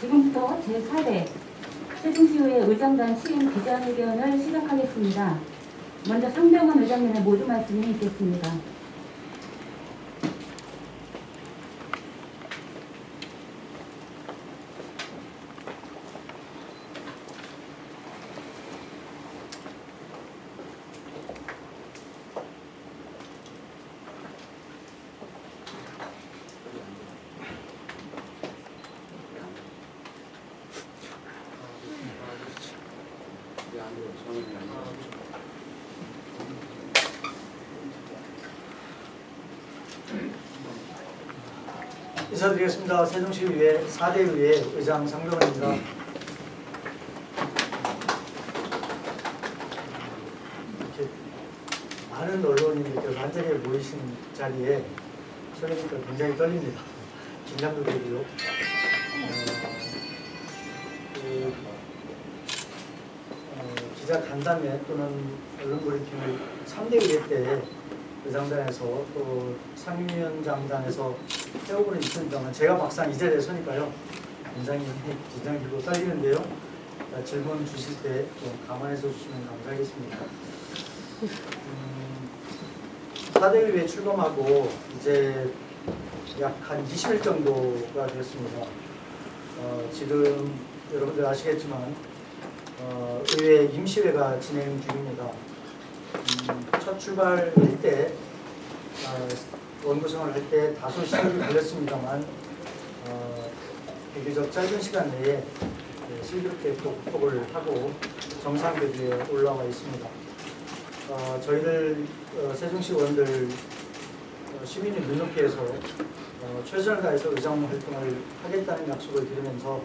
지금부터 제4대 세종시의회 의장단 시임 기자회견을 시작하겠습니다. 먼저 상병원 의장님의 모두 말씀이 있겠습니다. 인사드리겠습니다. 세종시의회 4대 의회 의장 상병원입니다. 이렇게 많은 언론인들께서 한 자리에 모이신 자리에 서니까 굉장히 떨립니다. 긴장도 되고요. 기자 간담회 또는 언론 브리핑을 3대 의회 때 의장단에서 또 상임위원장단에서 해오고는 있습니다만 제가 막상 이 자리에 서니까요 굉장히 긴장이 들고 떨리는데요. 질문 주실 때 좀 감안해서 주시면 감사하겠습니다. 4대 의회에 출범하고 이제 약 한 20일 정도가 되었습니다. 지금 여러분들 아시겠지만 의회 임시회가 진행 중입니다. 첫 출발할 때 원구성을 할 때 다소 시간이 걸렸습니다만 비교적 짧은 시간 내에 슬기롭게 극복을 하고 정상 궤도에 올라와 있습니다. 저희들 세종시 의원들 시민의 눈높이에서 최선을 다해서 의정 활동을 하겠다는 약속을 드리면서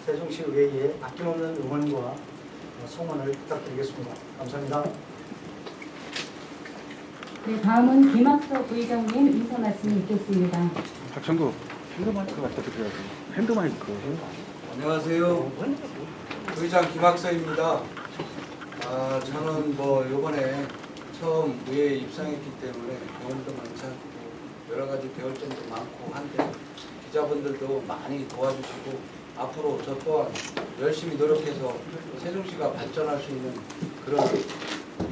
세종시 의회에 아낌없는 응원과 성원을 부탁드리겠습니다. 감사합니다. 네, 다음은 김학석 부의장님 인사 말씀이 있겠습니다. 박천구 핸드마이크 갖다 드려야죠. 핸드마이크. 안녕하세요. 의장 김학서입니다. 저는 이번에 처음 의회에 입상했기 때문에 경험도 많지 않고 여러 가지 배울 점도 많고 한데 기자분들도 많이 도와주시고 앞으로 저 또한 열심히 노력해서 세종시가 발전할 수 있는 그런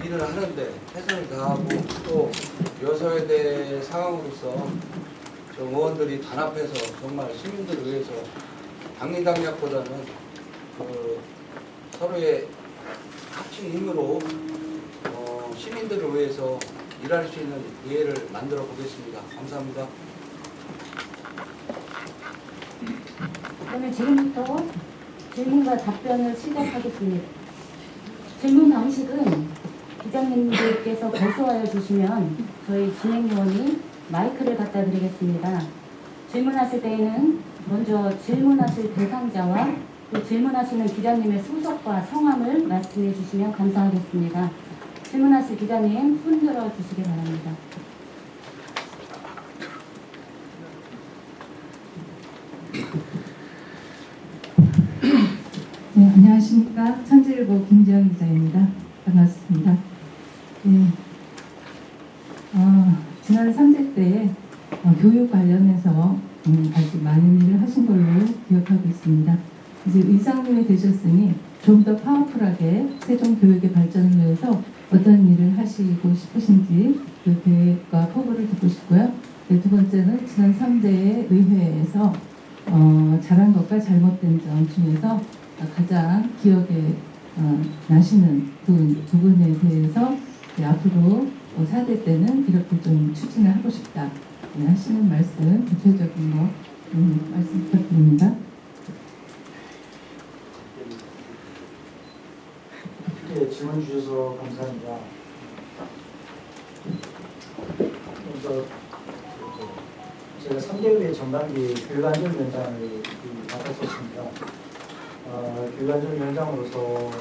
일을 하는데 최선을 다하고 또 여서야대 상황으로서 저 의원들이 단합해서 정말 시민들을 위해서 당리당략보다는 서로의 합친 힘으로 시민들을 위해서 일할 수 있는 기회를 만들어 보겠습니다. 감사합니다. 그러면 지금부터 질문과 답변을 시작하겠습니다. 질문 방식은 기자님들께서 발송하여 주시면 저희 진행위원이 마이크를 갖다 드리겠습니다. 질문하실 때에는 먼저 질문하실 대상자와 또 질문하시는 기자님의 소속과 성함을 말씀해 주시면 감사하겠습니다. 질문하실 기자님 손 들어 주시기 바랍니다. 네, 안녕하십니까. 천지일보 김지영 기자입니다. 반갑습니다. 네, 지난 3대 때 교육 관련해서 아주 많은 일을 하신 걸로 기억하고 있습니다. 이제 의장님이 되셨으니 좀 더 파워풀하게 세종 교육의 발전을 위해서 어떤 일을 하시고 싶으신지 그 계획과 포부를 듣고 싶고요. 네, 두 번째는 지난 3대 의회에서 잘한 것과 잘못된 점 중에서 가장 기억에 나시는 부분에 대해서 앞으로 4대 때는 이렇게 좀 추진을 하고 싶다 하시는 말씀, 구체적인 거 말씀 부탁드립니다. 네, 질문 주셔서 감사합니다. 먼저 제가 3대 의회 전반기 교육안전위원장을 맡았었습니다. 교육안전위원장으로서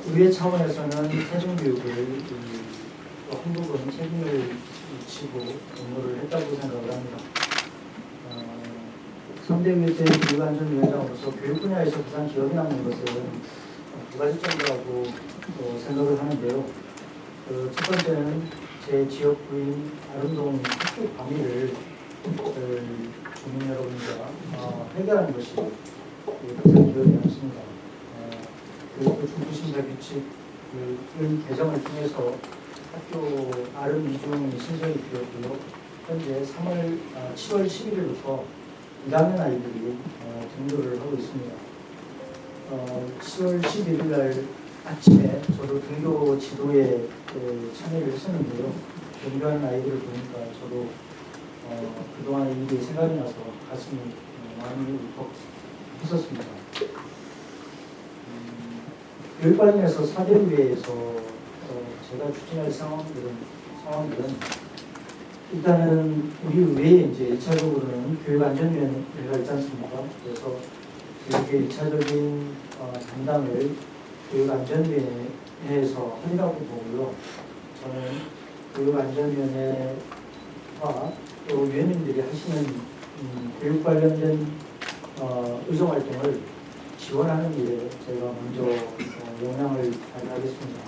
의회 차원에서는 세종교육을 한 부분 책임을 지고 업무를 했다고 생각을 합니다. 3대 의회 때 교육안전위원장으로서 교육 분야에서 가장 기억에 남는 것은 두 가지 정도라고 생각을 하는데요. 첫 번째는 제 지역구인 아름동 학교 과밀을 주민 여러분과 해결하는 것이 가장 기여되었습니다. 그리고 중부심사 규칙 이 개정을 통해서 학교 아름 이중이 신설이 되었고요. 현재 7월 11일부터 1학년 아이들이 등교를 하고 있습니다. 10월 11일 날 아침에 저도 등교 지도에 참여를 했었는데요. 등교하는 아이들을 보니까 저도 그동안의 일이 생각이 나서 가슴이 많이 울컥 했었습니다. 교육 관련해서 4대 의회에서 제가 추진할 상황들은 일단은 우리 의회에 이제 1차적으로는 교육안전위원회가 있지 않습니까? 그래서 교육의 1차적인 담당을 교육안전위원회에서 하리라고 보고요. 저는 교육안전위원회와 또 위원님들이 하시는 교육 관련된 의정활동을 지원하는 일에 제가 먼저 영향을 발휘하겠습니다.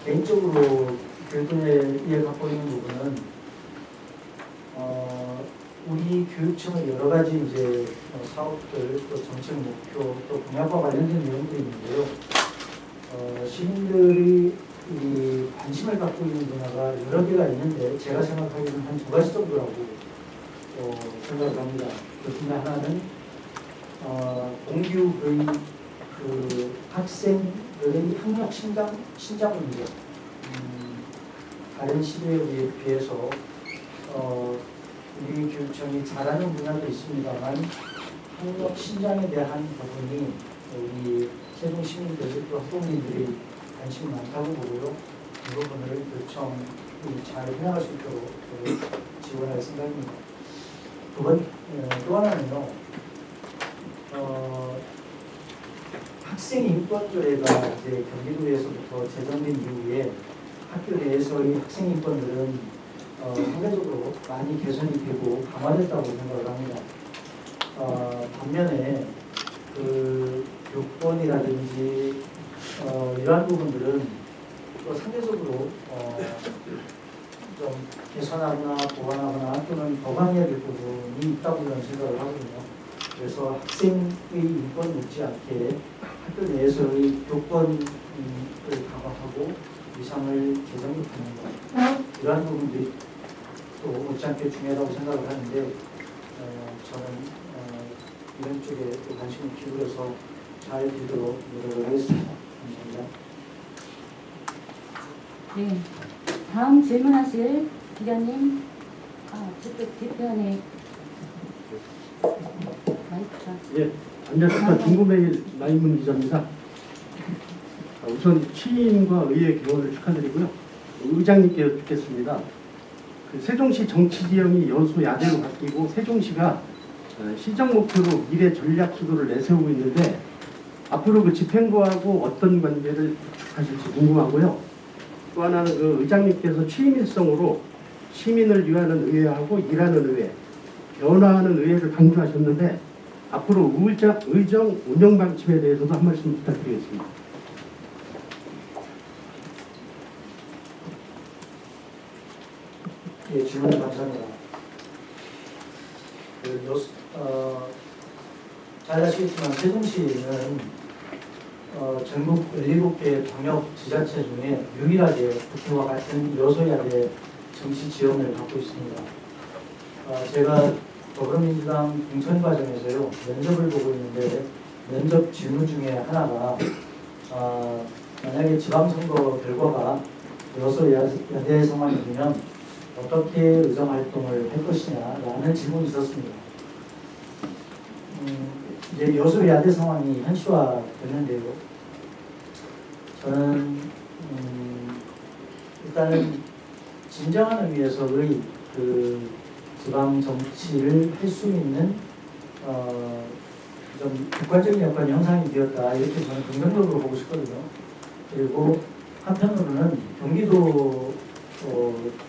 개인적으로 교육분야에 갖고 있는 부분은 우리 교육청의 여러 가지 이제 사업들, 또 정책 목표, 또 분야와 관련된 내용들이 있는데요. 시민들이 이 관심을 갖고 있는 분야가 여러 개가 있는데 제가 생각하기에는 한 2가지 정도라고 생각을 합니다. 그 중에 하나는 공교의 그 학생의 학력 신장 문제. 다른 시대에 비해서 우리 교육청이 잘하는 분야도 있습니다만 학력 신장에 대한 부분이 우리 세종 시민들 또 학부모님들이 관심이 많다고 보고요. 이 부분을 교육청이 잘 해나갈 수 있도록 지원할 생각입니다. 또 하나는요. 학생 인권조례가 이제 경기도에서부터 제정된 이후에 학교 내에서의 학생 인권들은 상대적으로 많이 개선이 되고 강화됐다고 생각을 합니다. 반면에 그 교권이라든지 이러한 부분들은 또 상대적으로 좀 개선하거나 보완하거나 또는 보강해야 될 부분이 있다고 저는 생각을 하거든요. 그래서 학생의 인권 못지않게 학교 내에서의 교권을 강화하고 위상을 개선하는 것, 이러한 부분들이 또 못지않게 중요하다고 생각을 하는데 저는 이런 쪽에 또 관심을 기울여서 잘 되도록 노력을 하겠습니다. 감사합니다. 네. 다음 질문하실 기자님, 저쪽 뒤편에 마이크가. 예, 안녕하십니까. 중구매일 나인문 기자입니다. 우선 취임과 의회 개원을 축하드리고요. 의장님께 여쭙겠습니다. 그 세종시 정치 지형이 여수 야대로 바뀌고 세종시가 시정 목표로 미래 전략 수도를 내세우고 있는데 앞으로 그 집행부하고 어떤 관계를 구축하실지 궁금하고요. 또 하나는 그 의장님께서 취임 일성으로 시민을 위하는 의회하고 일하는 의회, 변화하는 의회를 강조하셨는데 앞으로 의정 운영 방침에 대해서도 한 말씀 부탁드리겠습니다. 예, 질문 감사합니다. 잘 아시겠지만 세종시는 전국 17개 광역 지자체 중에 유일하게 국회와 같은 여소야대 정치 지원을 갖고 있습니다. 제가 더불어민주당 공천 과정에서요 면접을 보고 있는데 면접 질문 중에 하나가 만약에 지방선거 결과가 여소야대 상황이 되면 어떻게 의정활동을 할 것이냐라는 질문이 있었습니다. 이제 여소야대 상황이 현실화됐는데요. 저는 일단은 진정한 의미에서의 그 지방 정치를 할 수 있는 좀 객관적인 약간 형상이 되었다 이렇게 저는 긍정적으로 보고 싶거든요. 그리고 한편으로는 경기도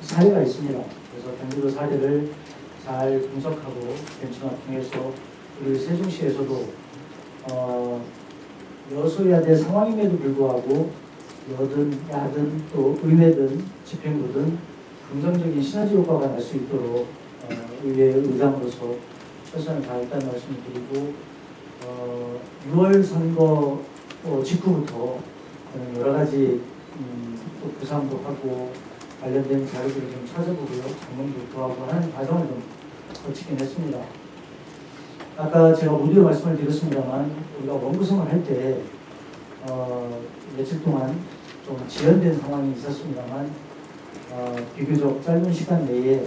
사례가 있습니다. 그래서 경기도 사례를 잘 분석하고 벤치마킹 통해서 우리 세종시에서도 여소야대 상황임에도 불구하고 여든 야든 또 의회든 집행부든 긍정적인 시너지 효과가 날 수 있도록 의회 의장으로서 최선을 다했다는 말씀을 드리고 6월 선거 직후부터 여러 가지 또 구상도 하고 관련된 자료들을 좀 찾아보고요. 장문도 구하고 하는 과정을 좀 거치긴 했습니다. 아까 제가 모두에 말씀을 드렸습니다만 우리가 원구성을 할 때 며칠 동안 좀 지연된 상황이 있었습니다만 비교적 짧은 시간 내에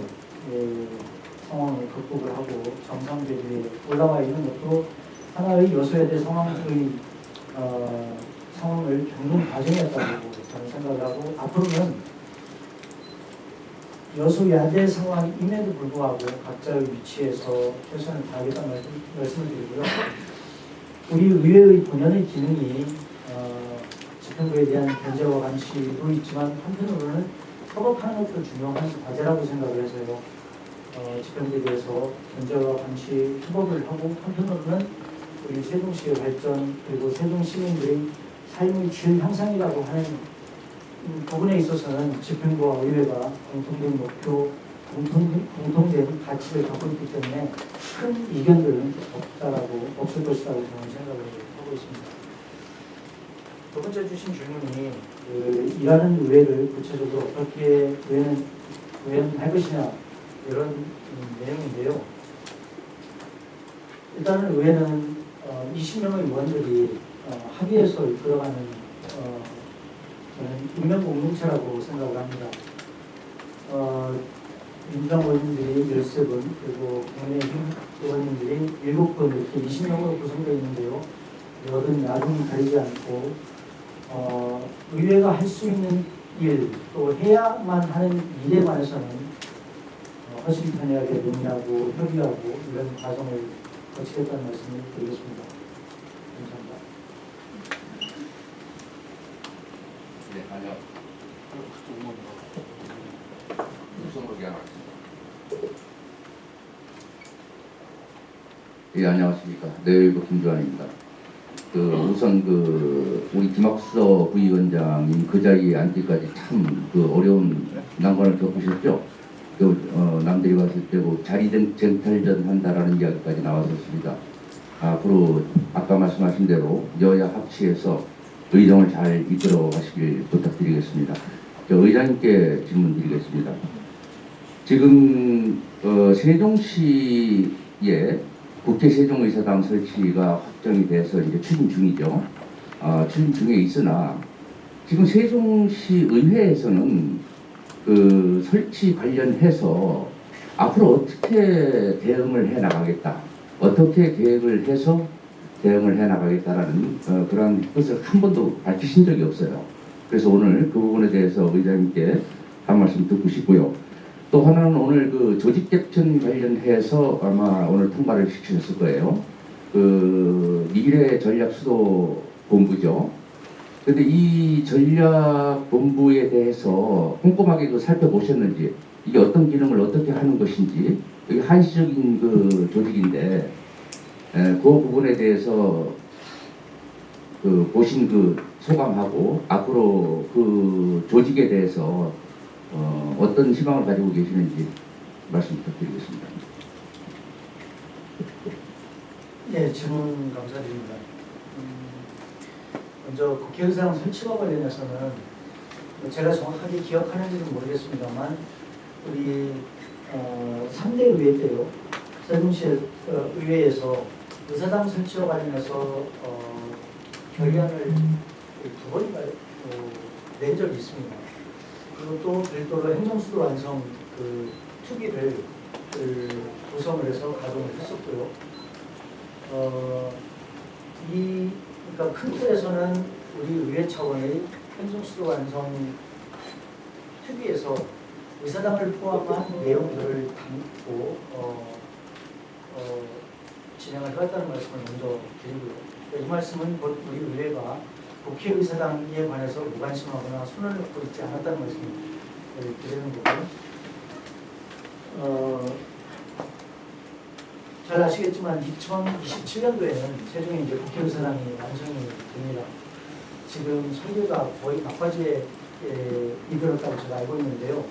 상황을 극복을 하고 정상 대회에 올라와 있는 것도 하나의 여소야대 상황의 상황을 겪는 과정이었다고 저는 생각을 하고 앞으로는 여소야대 상황임에도 불구하고 각자의 위치에서 최선을 다하겠다는 말씀을 드리고요. 우리 의회의 본연의 기능이 집행부에 대한 견제와 감시도 있지만 한편으로는 협업하는 것도 중요한 과제라고 생각을 해서요. 집행부에 대해서 견제와 감시 협업을 하고 한편으로는 우리 세종시의 발전 그리고 세종 시민들의 삶의 질 향상이라고 하는 부분에 있어서는 집행부와 의회가 공통된 목표, 공통된 가치를 갖고 있기 때문에 큰 이견들은 없을 것이라고 저는 생각을 하고 있습니다. 두 번째 주신 질문이 일하는 의회를 구체적으로 어떻게 구현할 것이냐 이런 내용인데요. 일단은 의회는 20명의 의원들이 합의해서 이끌어가는 저는 인명공동체라고 생각을 합니다. 민주당 의원님들이 13분 그리고 국민의힘 의원님들이 7분 이렇게 20명으로 구성되어 있는데요. 여든 야든 가리지 않고 의회가 할 수 있는 일 또 해야만 하는 일에 관해서는 허심탄회하게 논의하고 협의하고 이런 과정을 거치겠다는 말씀을 드리겠습니다. 감사합니다. 네, 아니요. 예, 안녕하십니까. 내외부 김주환입니다. 우선 우리 김학서 부위원장님 그 자리에 앉기까지 참 어려운 난관을 겪으셨죠. 남들이 봤을 때 자리 쟁탈전 한다라는 이야기까지 나왔었습니다. 앞으로 아까 말씀하신 대로 여야 합치해서 의정을 잘 이끌어 가시길 부탁드리겠습니다. 의장님께 질문 드리겠습니다. 지금 세종시에 국회 세종의사당 설치가 확정이 돼서 이제 추진 중이죠. 추진 중에 있으나 지금 세종시 의회에서는 설치 관련해서 앞으로 어떻게 대응을 해 나가겠다, 어떻게 계획을 해서 대응을 해 나가겠다라는 그런 것을 한 번도 밝히신 적이 없어요. 그래서 오늘 그 부분에 대해서 의장님께 한 말씀 듣고 싶고요. 또 하나는 오늘 조직 개편 관련해서 아마 오늘 통과를 시키셨을 거예요. 미래 전략 수도 본부죠. 근데 이 전략 본부에 대해서 꼼꼼하게 살펴보셨는지, 이게 어떤 기능을 어떻게 하는 것인지, 이게 한시적인 조직인데, 그 부분에 대해서 보신 소감하고 앞으로 조직에 대해서 어떤 희망을 가지고 계시는지 말씀 부탁드리겠습니다. 네, 질문 감사드립니다. 먼저 국회의사당 설치와 관련해서는 제가 정확하게 기억하는지는 모르겠습니다만 우리 3대 의회 때요, 세종시 의회에서 의사당 설치와 관련해서 결의안을 2번인가요? 낸 적이 있습니다. 그리고 또 별도로 행정수도 완성 투기를 구성을 해서 가동을 했었고요. 그러니까 큰 틀에서는 우리 의회 차원의 행정수도 완성 특위에서 의사당을 포함한 내용들을 담고 진행을 해왔다는 말씀을 먼저 드리고요. 이 말씀은 우리 의회가 국회의사당에 관해서 무관심하거나 손을 놓고 있지 않았다는 말씀을 드리는 거고요. 잘 아시겠지만 2027년도에는 세종에 이제 국회의사당이 완성이 됩니다. 지금 설계가 거의 막바지에 이르렀다고 제가 알고 있는데요.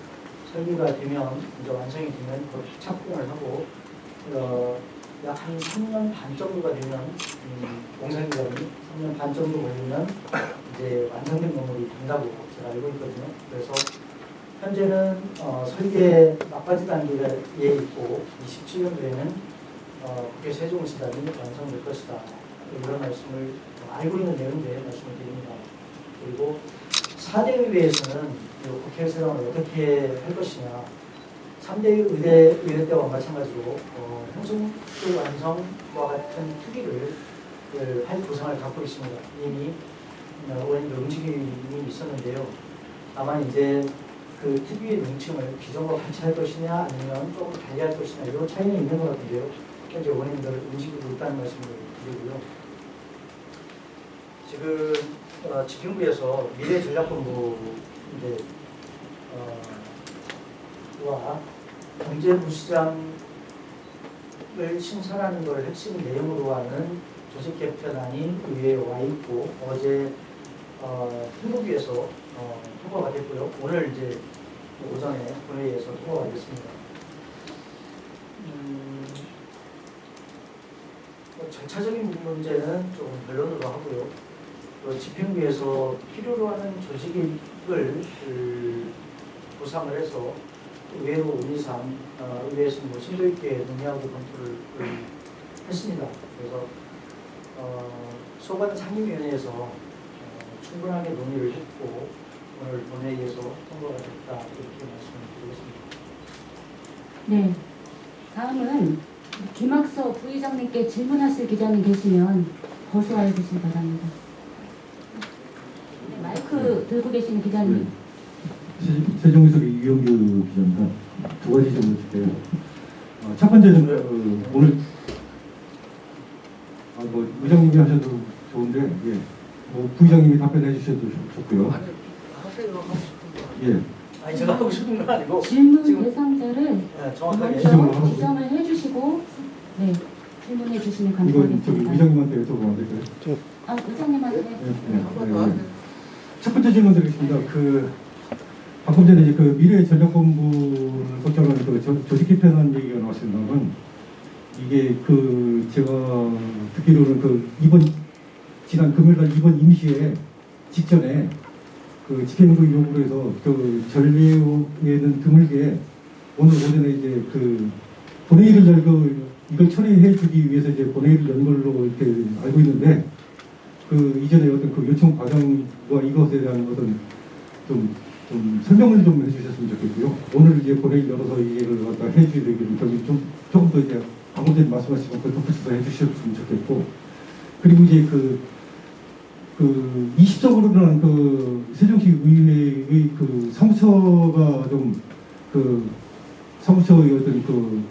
설계가 되면 이제 완성이 되면 곧 착공을 하고 약 한 3년 반 정도가 되면 공사기간이 3년 반 정도 걸리면 이제 완성된 건물이 된다고 제가 알고 있거든요. 그래서 현재는 설계 막바지 단계에 있고 27년도에는 국회 세종시단이 완성될 것이다. 이런 말씀을 알고 있는 내용인데 말씀을 드립니다. 그리고 4대 의회에서는 국회 세상을 어떻게 할 것이냐, 3대 의회 때와 마찬가지로 형성도 완성과 같은 특위를 할 구상을 갖고 있습니다. 이미 의원님들 움직임이 있었는데요. 다만 이제 그 특위의 명칭을 기존과 같이 할 것이냐 아니면 조금 달리할 것이냐 이런 차이는 있는 것 같은데요. 현재 의원님들 움직이고 있다는 말씀을 드리고요. 지금 집행부에서 미래전략본부 이제 와 경제부 시장을 신설하는 걸 핵심 내용으로 하는 조직 개편안이 의회에 와 있고 어제 행복위에서 통과가 됐고요. 오늘 이제 오전에 본회의에서 통과가 됐습니다. 절차적인 문제는 조금 변론으로 하고요. 집행부에서 필요로 하는 조직을 구상을 해서 의회로 의미상 의회에서 심도 있게 논의하고 검토를 했습니다. 그래서 소관 상임위원회에서 충분하게 논의를 했고 오늘 본회의에서 통과가 됐다 이렇게 말씀을 드리겠습니다. 네. 다음은 김학서 부의장님께 질문하실 기자님 계시면 거수하여 주시기 바랍니다. 네, 마이크 들고 계시는 기자님. 세종시의 이경규 기자입니다. 두 가지 질문을 드릴게요. 첫 번째는 오늘 뭐 의장님이 하셔도 좋은데 부의장님이 답변해 주셔도 좋고요. 아니, 하세요. 하고 싶은 거. 예. 아니 제가 하고 싶은 건 아니고 질문 지금 대상자를 정확하게 먼저 지정을 해주시고 네 질문해 주시면 이건 저기 감사하겠습니다. 의장님한테 여쭤보면 안 될까요? 의장님한테 첫 번째 질문 드리겠습니다. 방금 전에 이제 미래 전략본부를 걱정하는 조직 개편한 얘기가 나왔습니다만 이게 제가 듣기로는 지난 금요일날 이번 임시회 직전에 집행부 요구로 해서 전례에는 드물게 오늘 오전에 이제 본회의를 열고 이걸 처리해주기 위해서 이제 본회의를 연 걸로 이렇게 알고 있는데 이전에 어떤 요청 과정과 이것에 대한 어떤 좀 설명을 좀 해주셨으면 좋겠고요. 오늘 이제 본회의 열어서 이해를 갖다 해주셔야 되기를 조금 더 이제 방금 전에 말씀하신 것 덧붙여서 해주셨으면 좋겠고 그리고 이제 20적으로는 세종시 의회의 사무처가 사무처의 어떤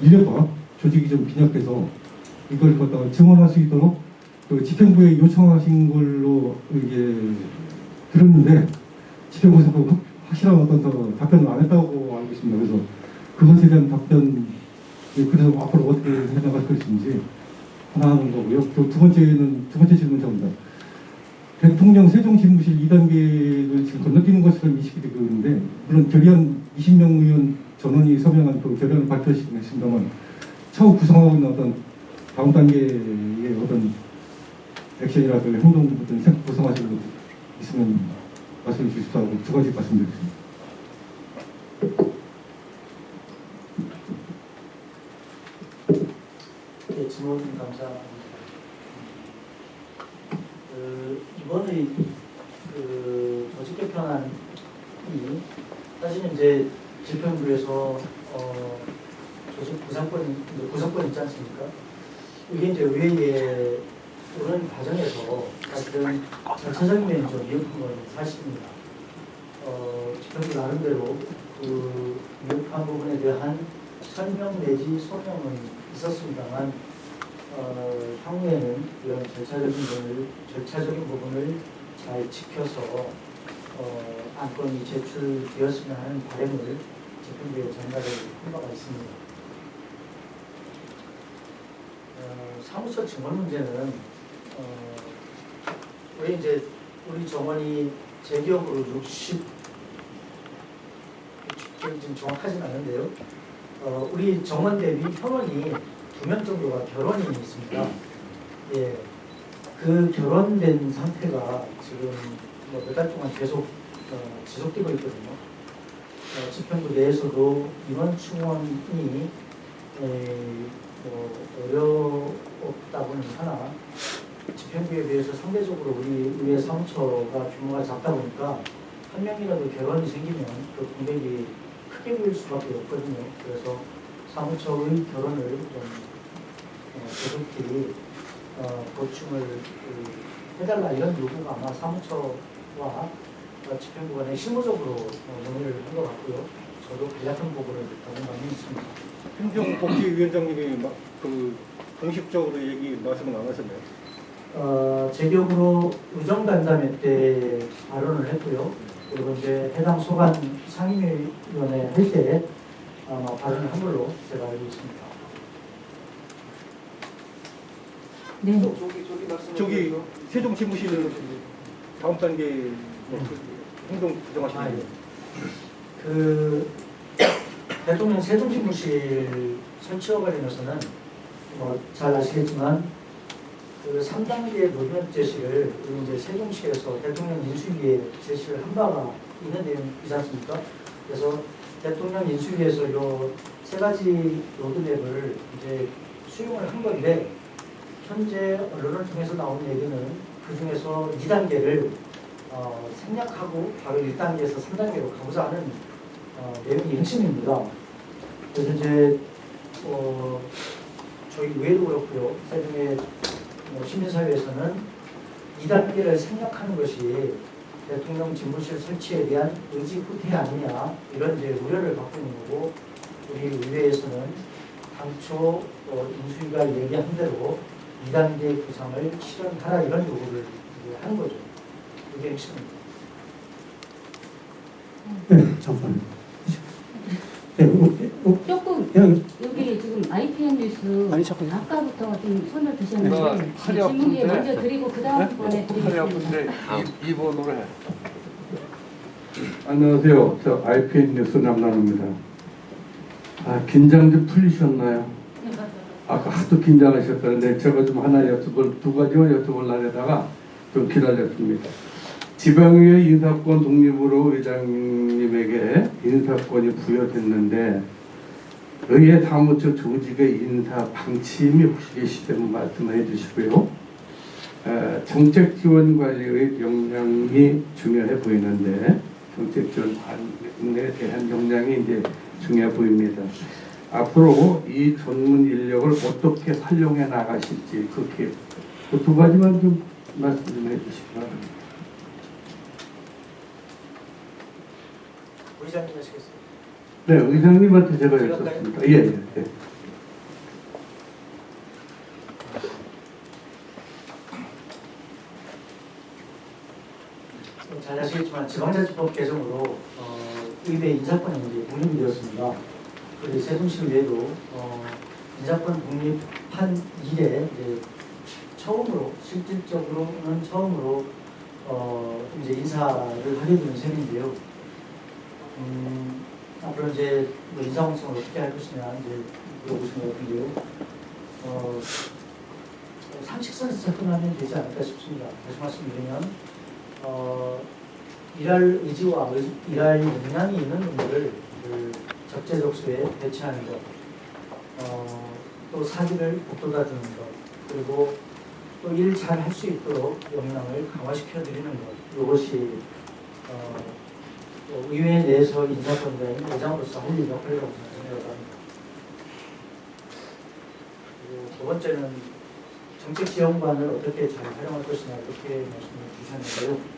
인력과 조직이 좀 빈약해서 이걸 갖다가 증언할 수 있도록 집행부에 요청하신 걸로 이게 들었는데 집행부에서 확실한 어떤 답변을 안 했다고 알고 있습니다. 그래서 그것에 대한 답변 그래서 앞으로 어떻게 해나갈 것인지 하나 하는 거고요. 두 번째 질문입니다. 대통령 세종집무실 2단계를 지금 건너뛰는 것처럼 인식이 되고 있는데 물론 결의안 20명 의원 전원이 서명한 결의안을 발표하시긴 했습니다만 차후 구성하고 있는 어떤 다음 단계의 어떤 액션이라든가 행동 어떤 구성하시는 것 있으면 말씀해 주시다고 두 가지 말씀드리겠습니다. 네, 질문 감사합니다. 이번에 조직 개편안이 사실은 이제 집행부에서 조직 구성권 있지 않습니까? 이게 이제 의회에 오는 과정에서 사실은 절차적인 면이 좀 미흡한 건 사실입니다. 집행부 나름대로 미흡한 부분에 대한 설명 내지 소명은 있었습니다만 향후에는 이런 절차적인 부분을 잘 지켜서 안건이 제출되었으면 하는 바람을 집행부에 전달을 한 바가 있습니다. 사무처 증원 문제는 왜 이제 우리 정원이 제 기억으로 60, 지금 정확하진 않은데요. 우리 정원 대비 현원이 2명 정도가 결혼이 있습니다. 예, 그 결혼된 상태가 지금 몇 달 동안 계속 지속되고 있거든요. 집행부 내에서도 인원 충원이 어렵다고는 하나 집행부에 비해서 상대적으로 우리 의회 사무처가 규모가 작다 보니까 한 명이라도 결혼이 생기면 그 공백이 크게 보일 수밖에 없거든요. 그래서 사무처의 결혼을 좀 계속히 보충을 해달라 이런 요구가 아마 사무처와 집행부 간에 실무적으로 논의를 한 것 같고요. 저도 간략한 보고를 받은 바는 있습니다. 행정복지위원장님이 그 공식적으로 말씀은 안 하셨나요? 제 기억으로 의정간담회 때 발언을 했고요. 그리고 이제 해당 소관 상임위원회 할 때 발언을 한 걸로 제가 알고 있습니다. 네. 저기 세종지무실 다음 단계 행동 규정하시는 거예요? 그 대통령 세종지무실 설치와 관련해서는 잘 아시겠지만 그 3단계 노면 제시를 이제 세종시에서 대통령 인수위에 제시를 한 바가 있는 내용이지 않습니까? 그래서 대통령 인수위에서 이 세 가지 로드맵을 이제 수용을 한 건데 현재 언론을 통해서 나온 얘기는 그 중에서 2단계를 생략하고 바로 1단계에서 3단계로 가보자 하는 내용이 핵심입니다. 그래서 이제 저희 의회도 그렇고요. 세종의 시민사회에서는 2단계를 생략하는 것이 대통령 집무실 설치에 대한 의지 후퇴 아니냐 이런 이제 우려를 갖고 있는 거고 우리 의회에서는 당초 인수위가 얘기한 대로 2단계 구상을 실현하라 이런 요구를 하는 거죠. 이게 핵심입니다. 네, 잠깐만요. 네, 조금 그냥 여기 지금 IPN 뉴스 아니, 잠깐만요. 아까부터 좀 손을 드셨는데 팔이 질문기에 아픈데? 먼저 드리고 그 다음번에 팔이 아픈데 드리겠습니다. 입원으로 해. 안녕하세요. 저 IPN 뉴스 남남입니다. 긴장 좀 풀리셨나요? 아까 하도 긴장하셨다는데 제가 좀 하나 두 가지만 여쭤보려다가 좀 기다렸습니다. 지방의회 인사권 독립으로 의장님에게 인사권이 부여됐는데 의회 사무처 조직의 인사 방침이 혹시 계시다면 말씀해 주시고요. 정책지원관리의 역량이 중요해 보이는데 정책지원관에 대한 역량이 이제 중요해 보입니다. 앞으로 이 전문 인력을 어떻게 활용해 나가실지 그 두 가지만 좀 말씀 좀 해주시기 바랍니다. 의장님 하시겠습니다. 네, 의장님한테 제가 제가 여쭙습니다. 예. 잘 아시겠지만 지방자치법 개정으로 의회 인사권이 이제 독립이 되었습니다. 그리고 세종시 외에도 인사권 독립한 이래 이제 실질적으로는 처음으로 이제 인사를 하게 되는 셈인데요. 앞으로 이제 인사 공청을 어떻게 할 것이냐 이제 물어보신 것 같은데요. 상식선에서 접근하면 되지 않을까 싶습니다. 다시 말씀드리면 일할 의지와 일할 역량이 있는 분들을 적재적소에 배치하는 것, 또 사기를 북돋아 주는 것, 그리고 또 일 잘 할 수 있도록 역량을 강화시켜 드리는 것, 이것이 의회 내에서 인사권자인 의장으로서 할 역할이라고 생각합니다. 그리고 두 번째는 정책지원관을 어떻게 잘 활용할 것이냐 이렇게 말씀을 주셨는데요.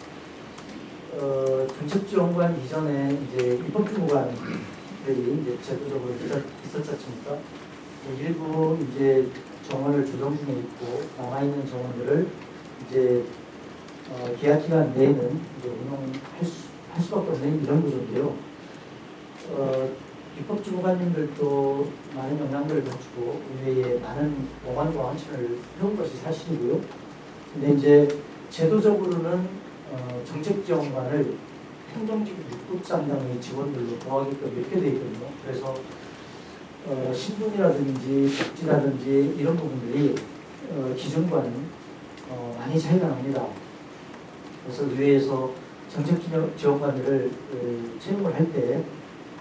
정책지원관 이전에 이제 입법주무관들이 이제 제도적으로 있었지 않습니까? 일부 이제 정원을 조정 중에 있고 남아있는 정원들을 이제 계약 기간 내에는 이제 운영할 수밖에 없는 이런 구조인데요. 입법주무관님들도 많은 영향력을 거치고 의회에 많은 법안과 헌신을 해온 것이 사실이고요. 근데 이제 제도적으로는 정책지원관을 행정직 6급상당의 지원들로 더하게끔 이렇게 되어 있거든요. 그래서 신분이라든지 복지라든지 이런 부분들이 기준과는 많이 차이가 납니다. 그래서 의회에서 정책지원관들을 채용을 할 때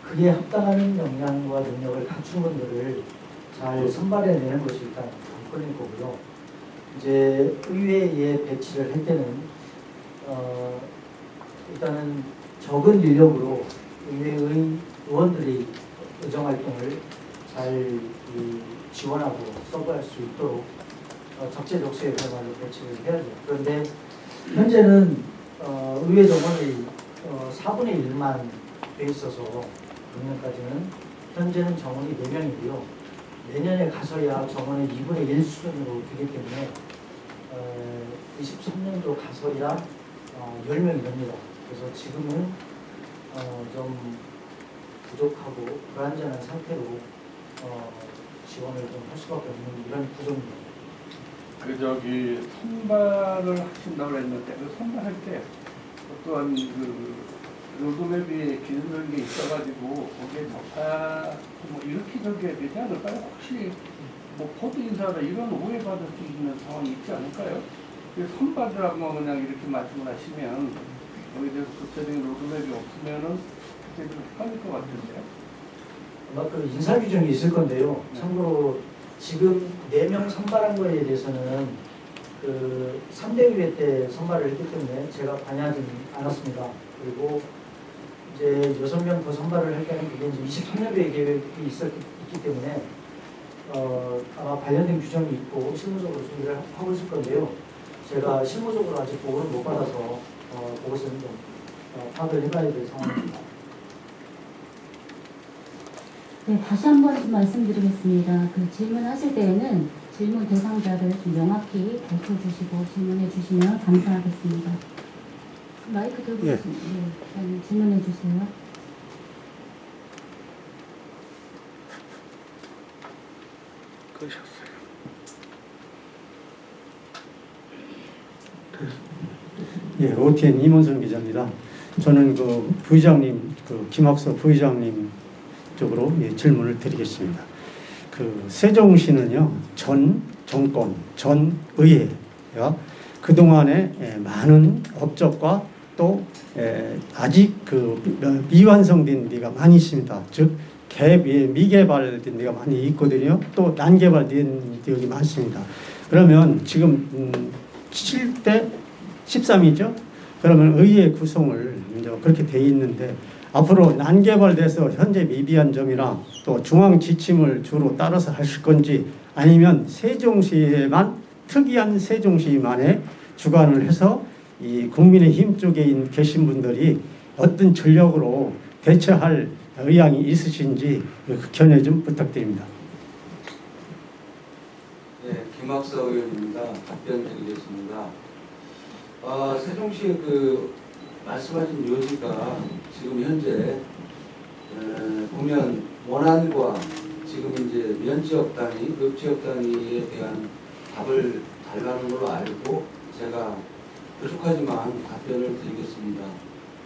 그에 합당한 역량과 능력을 갖춘 분들을 잘 선발해내는 것이 일단 관건일 거고요. 이제 의회에 배치를 할 때는 일단은 적은 인력으로 의회의 의원들이 의정활동을 잘 지원하고 서브할 수 있도록 적재적소에 그야말로 배치를 해야죠. 그런데 현재는 의회 정원의 4분의 1만 돼 있어서 작년까지는 현재는 정원이 4명이고요. 내년에 가서야 정원의 2분의 1 수준으로 되기 때문에 23년도 가서야 10명이 됩니다. 그래서 지금은 좀 부족하고 불안전한 상태로 지원을 좀 할 수밖에 없는 이런 구조입니다. 그 저기 선발을 하신다고 했는데 그 선발할 때 어떠한 그 로드맵이 기준적인 게 있어가지고 거기에 접하 뭐 이렇게 저기에 되지 않을까요? 혹시 뭐 포드 인사나 이런 오해받을 수 있는 상황이 있지 않을까요? 선발이라고 그냥 이렇게 말씀을 하시면 거기에 대해서 구체적인 로드맵이 없으면은 그때 좀 헷갈릴 것 같은데요. 아마 그 인사 규정이 있을 건데요. 참고로 지금 4명 선발한 거에 대해서는 그 300회 때 선발을 했기 때문에 제가 관여하지 않았습니다. 그리고 이제 6명 더 선발을 할 때는 그게 이제 23년도에 계획이 있기 때문에 아마 관련된 규정이 있고 실무적으로 준비를 하고 있을 건데요. 제가 실무적으로 아직 보고를 못 받아서 그것은 좀 파악을 해봐야 될 상황입니다. 네, 다시 한번 좀 말씀드리겠습니다. 그 질문하실 때에는 질문 대상자를 좀 명확히 밝혀주시고 질문해 주시면 감사하겠습니다. 마이크 들고 예. 네, 질문해 주세요. 끄셨어요. 예, OTN 임원선 기자입니다. 저는 그 부의장님, 그 김학서 부의장님 쪽으로 질문을 드리겠습니다. 그 세종시는요, 전 정권, 전 의회가 그동안에 많은 업적과 또 아직 그 미완성된 데가 많이 있습니다. 즉 미개발된 데가 많이 있거든요. 또 난개발된 지역이 많습니다. 그러면 지금 7대 13이죠. 그러면 의회 구성을 이제 그렇게 돼 있는데 앞으로 난개발돼서 현재 미비한 점이나 또 중앙 지침을 주로 따라서 하실 건지 아니면 세종시에만 특이한 세종시만의 주관을 해서 이 국민의힘 쪽에 계신 분들이 어떤 전력으로 대처할 의향이 있으신지 그 견해 좀 부탁드립니다. 네, 김학서 의원입니다. 답변 드리겠습니다. 세종시의 그 말씀하신 요지가 지금 현재 보면 원안과 지금 이제 면지역 단위, 급지역 단위에 대한 답을 달라는 걸로 알고 제가 부족하지만 답변을 드리겠습니다.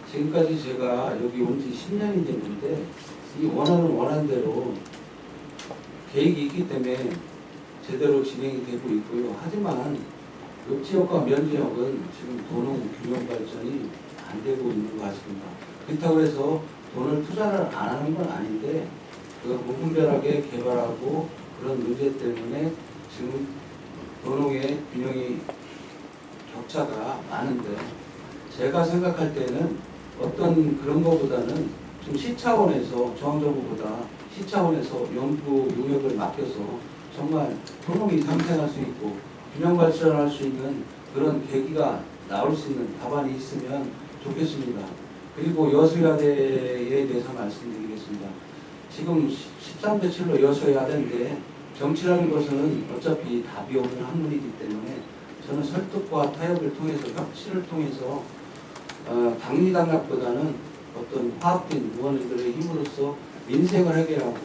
지금까지 제가 여기 온 지 10년이 됐는데 이 원안은 원안대로 계획이 있기 때문에 제대로 진행이 되고 있고요. 하지만 급지역과 면지역은 지금 도농 균형 발전이 안 되고 있는 것 같습니다. 그렇다고 해서 돈을 투자를 안 하는 건 아닌데 그 무분별하게 개발하고 그런 문제 때문에 지금 도농의 균형이 격차가 많은데 제가 생각할 때는 어떤 그런 것보다는 좀 시 차원에서 중앙정부보다 시 차원에서 연구 용역을 맡겨서 정말 도농이 상생할 수 있고 균형 발전할 수 있는 그런 계기가 나올 수 있는 답안이 있으면 좋겠습니다. 그리고 여수야대에 대해서 말씀드리겠습니다. 지금 13대 7로 여수야대인데 정치라는 것은 어차피 답이 없는 학문이기 때문에 저는 설득과 타협을 통해서 협치를 통해서 당리당략보다는 어떤 화합된 의원들의 힘으로써 민생을 해결하고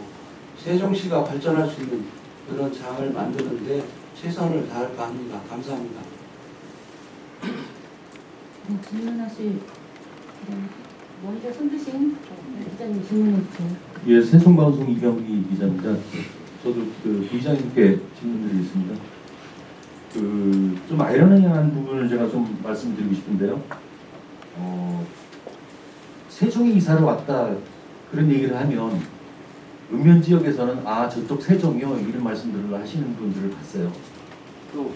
세종시가 발전할 수 있는 그런 장을 만드는데 최선을 다할까 합니다. 감사합니다. 네, 질문하실 먼저 손 드신 기자님 질문해 주세요. 예, 세종방송 이경희 기자입니다. 저도 그 부의장님께 질문드리겠습니다. 좀 아이러니한 부분을 제가 좀 말씀드리고 싶은데요. 세종에 이사를 왔다 그런 얘기를 하면 읍면 지역에서는 아 저쪽 세종이요 이런 말씀들을 하시는 분들을 봤어요. 또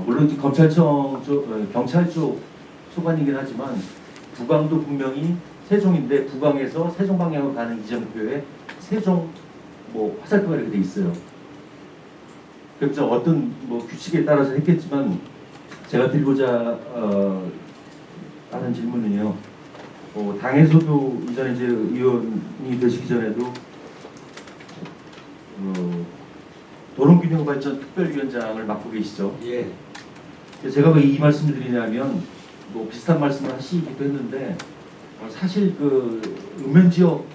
물론 이제 검찰청 쪽 경찰 쪽 소관이긴 하지만 부광도 분명히 세종인데 부광에서 세종 방향으로 가는 이정표에 세종 뭐 화살표가 이렇게 돼 있어요. 그렇죠. 어떤 뭐 규칙에 따라서 했겠지만 제가 드리고자 하는 질문은요. 당에서도 이전에 이제 의원이 되시기 전에도 도롱균형발전 특별위원장을 맡고 계시죠. 예. 제가 왜 이 말씀을 드리냐면 뭐 비슷한 말씀을 하시기도 했는데 사실 그 읍면 지역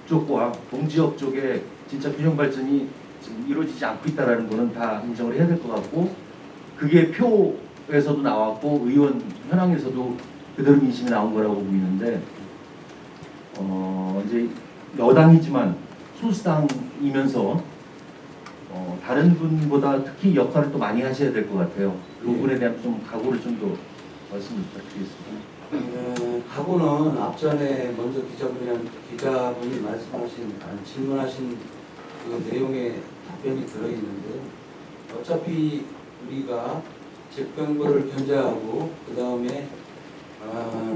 쪽과 동지역 쪽에 진짜 균형 발전이 지금 이루어지지 않고 있다라는 거는 다 인정을 해야 될 것 같고 그게 표에서도 나왔고 의원 현황에서도 그대로 민심이 나온 거라고 보이는데 이제 여당이지만 소수당이면서 다른 분보다 특히 역할을 또 많이 하셔야 될 것 같아요. 그 부분에 대한 좀 각오를 좀 더 말씀을 부탁드리겠습니다. 각오는 앞전에 먼저 기자분이 말씀하신 질문하신 그 내용의 답변이 들어있는데 어차피 우리가 집행부를 견제하고 그 다음에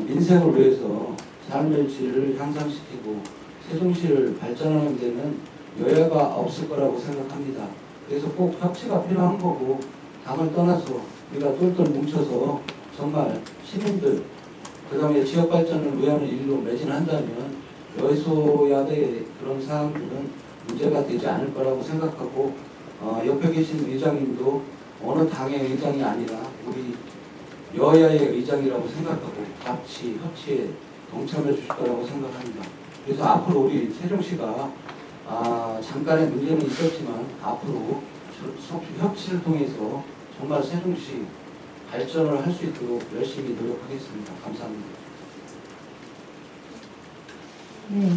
민생을 위해서 삶의 질을 향상시키고 세종시를 발전하는 데는 여야가 없을 거라고 생각합니다. 그래서 꼭 협치가 필요한 거고 당을 떠나서 우리가 똘똘 뭉쳐서 정말 시민들 그 다음에 지역 발전을 위하는 일로 매진한다면 여소야대의 그런 사항들은 문제가 되지 않을 거라고 생각하고 옆에 계신 의장님도 어느 당의 의장이 아니라 우리 여야의 의장이라고 생각하고 같이 협치에 동참해 주실 거라고 생각합니다. 그래서 앞으로 우리 세종시가 잠깐의 문제는 있었지만 앞으로 협치를 통해서 정말 세종시 발전을 할 수 있도록 열심히 노력하겠습니다. 감사합니다. 네,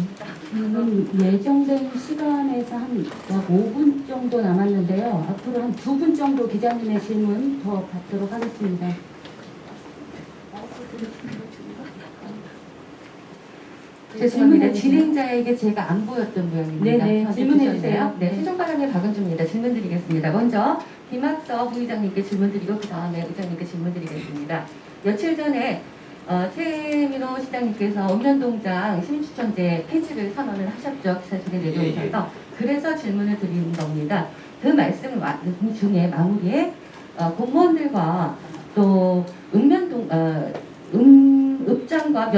지금 예정된 시간에서 한 약 5분 정도 남았는데요. 앞으로 한 2분 정도 기자님의 질문 더 받도록 하겠습니다. 죄송합니다. 진행자에게 제가 안 보였던 모양입니다. 네네, 질문해 주세요. 네, 세종바람의 박은주입니다. 질문 드리겠습니다. 먼저 김학서 부의장님께 질문 드리고 그 다음에 의장님께 질문 드리겠습니다. 며칠 전에 최민호 시장님께서 읍면동장 시민추천제 폐지를 선언을 하셨죠. 기사실에 내려오셔서. 그래서 질문을 드리는 겁니다. 그 말씀 중에 마무리에 공무원들과 또 읍장과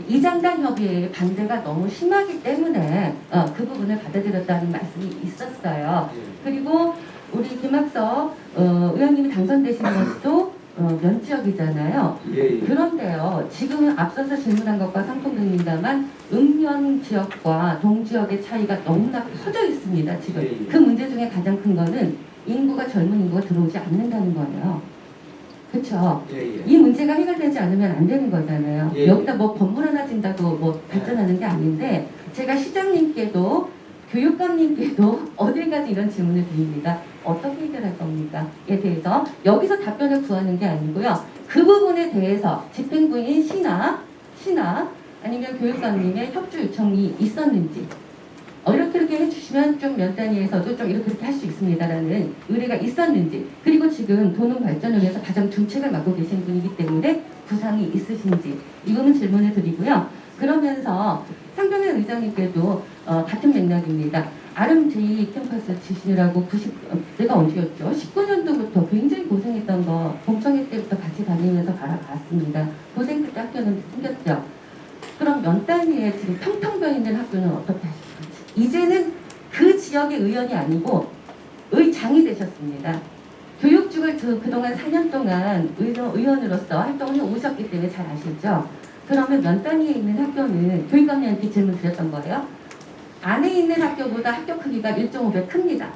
이장단 협의회의 반대가 너무 심하기 때문에 그 부분을 받아들였다는 말씀이 있었어요. 그리고 우리 김학서 의원님이 당선되신 것도 면지역이잖아요. 그런데요, 지금 앞서서 질문한 것과 상통됩니다만 읍면 지역과 동지역의 차이가 너무나 커져 있습니다. 지금 그 문제 중에 가장 큰 거는 인구가 젊은 인구가 들어오지 않는다는 거예요. 그렇죠. 이 문제가 해결되지 않으면 안 되는 거잖아요. 여기다 뭐 건물 하나 진다고 뭐 발전하는 게 아닌데 제가 시장님께도 교육감님께도 어딜 가서 이런 질문을 드립니다. 어떻게 해결할 겁니까?에 대해서 여기서 답변을 구하는 게 아니고요. 그 부분에 대해서 집행부인 시나 아니면 교육감님의 협조 요청이 있었는지 이렇게 해주시면 좀 면단위에서도 좀 이렇게 할 수 있습니다라는 의뢰가 있었는지 그리고 지금 도농 발전을 위해서 가장 중책을 맡고 계신 분이기 때문에 구상이 있으신지 이 부분 질문을 드리고요. 그러면서 상병현 의장님께도 같은 맥락입니다. 아름제이 캠퍼스 지시느라고 내가 언제였죠? 19년도부터 굉장히 고생했던 거 공청회 때부터 같이 다니면서 바라봤습니다. 고생 그때 학교는 생겼죠. 그럼 면단위에 지금 텅텅 비어있는 학교는 어떻게 하실 건지. 이제는 그 지역의 의원이 아니고 의장이 되셨습니다. 교육직을 그동안 4년 동안 의원으로서 활동을 해오셨기 때문에 잘 아시죠? 그러면 면단위에 있는 학교는 교육감님한테 질문 드렸던 거예요. 안에 있는 학교보다 학교 크기가 1.5배 큽니다.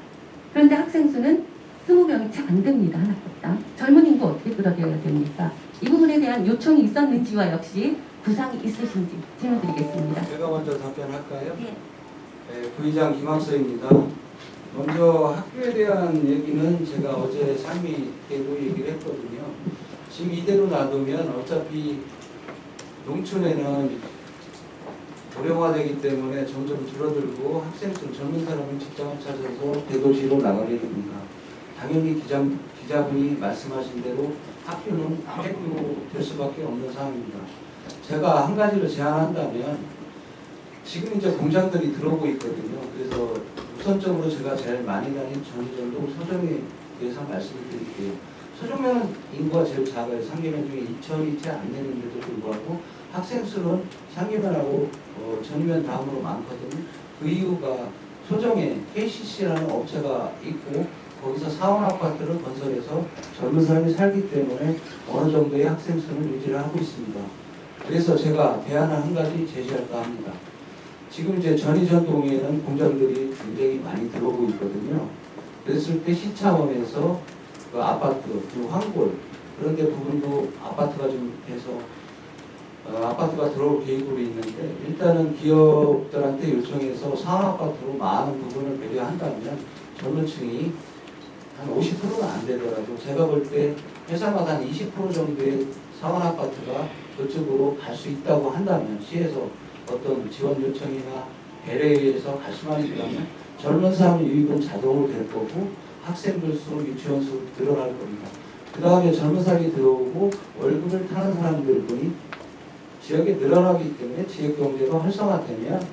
그런데 학생 수는 20명이 채 안 됩니다. 하나당. 젊은 인구 어떻게 끌어들여야 됩니까? 이 부분에 대한 요청이 있었는지와 역시 구상이 있으신지 질문 드리겠습니다. 제가 먼저 답변할까요? 네. 네, 부의장 김학서입니다. 먼저 학교에 대한 얘기는 제가 어제 상임위 때도 얘기를 했거든요. 지금 이대로 놔두면 어차피 농촌에는 고령화되기 때문에 점점 줄어들고 학생들 젊은 사람은 직장을 찾아서 대도시로 나가게 됩니다. 당연히 기자분이 말씀하신 대로 학교는 폐교로 될 수밖에 없는 상황입니다. 제가 한 가지를 제안한다면 지금 이제 공장들이 들어오고 있거든요. 그래서 우선적으로 제가 제일 많이 다닌 전전동 서정에 대해서 말씀을 드릴게요. 서정면은 인구가 제일 작아요. 상계면 중에 2천이 채 안 되는데도 불구하고 학생 수는 상계면하고 전면 다음으로 많거든요. 그 이유가 소정에 KCC라는 업체가 있고 거기서 사원 아파트를 건설해서 젊은 사람이 살기 때문에 어느 정도의 학생 수는 유지를 하고 있습니다. 그래서 제가 대안을 한 가지 제시할까 합니다. 지금 이제 전이전동에는 공장들이 굉장히 많이 들어오고 있거든요. 그랬을 때 시 차원에서 그 아파트, 그리고 황골 그런 데 부분도 아파트가 좀 돼서 아파트가 들어올 계획으로 있는데 일단은 기업들한테 요청해서 상업 아파트로 많은 부분을 배려한다면 젊은 층이 한 50%는 안 되더라도 제가 볼 때 회사마다 한 20% 정도의 상업 아파트가 그쪽으로 갈 수 있다고 한다면 시에서 어떤 지원 요청이나 배려에 의해서 갈 수만 있다면 젊은 사람 유입은 자동으로 될 거고 학생들 수, 유치원 수 늘어날 겁니다. 그 다음에 젊은 사람이 들어오고 월급을 타는 사람들이 지역에 늘어나기 때문에 지역 경제가 활성화되면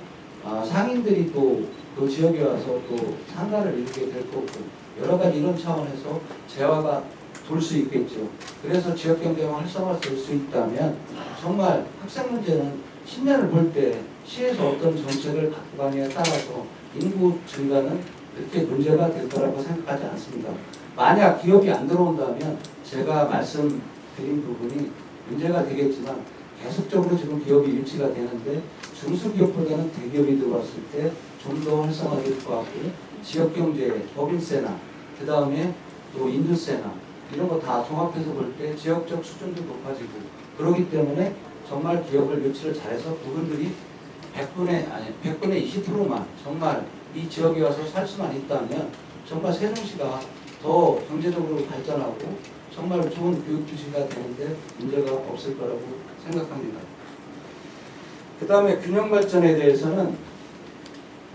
상인들이 또 그 지역에 와서 또 상가를 이루게 될 거고 여러 가지 이런 차원에서 재화가 돌 수 있겠죠. 그래서 지역 경제가 활성화될 수 있다면 정말 학생 문제는 10년을 볼 때 시에서 어떤 정책을 갖고 가느냐에 따라서 인구 증가는 그렇게 문제가 될 거라고 생각하지 않습니다. 만약 기업이 안 들어온다면 제가 말씀드린 부분이 문제가 되겠지만 계속적으로 지금 기업이 유치가 되는데 중소기업보다는 대기업이 들어왔을 때 좀 더 활성화될 것 같고 지역경제, 법인세나 그 다음에 또 인두세나 이런 거 다 종합해서 볼 때 지역적 수준도 높아지고 그러기 때문에 정말 기업을 유치를 잘해서 그분들이 100분의 20%만 정말 이 지역에 와서 살 수만 있다면 정말 세종시가 더 경제적으로 발전하고 정말 좋은 교육도시가 되는데 문제가 없을 거라고 생각합니다. 그 다음에 균형발전에 대해서는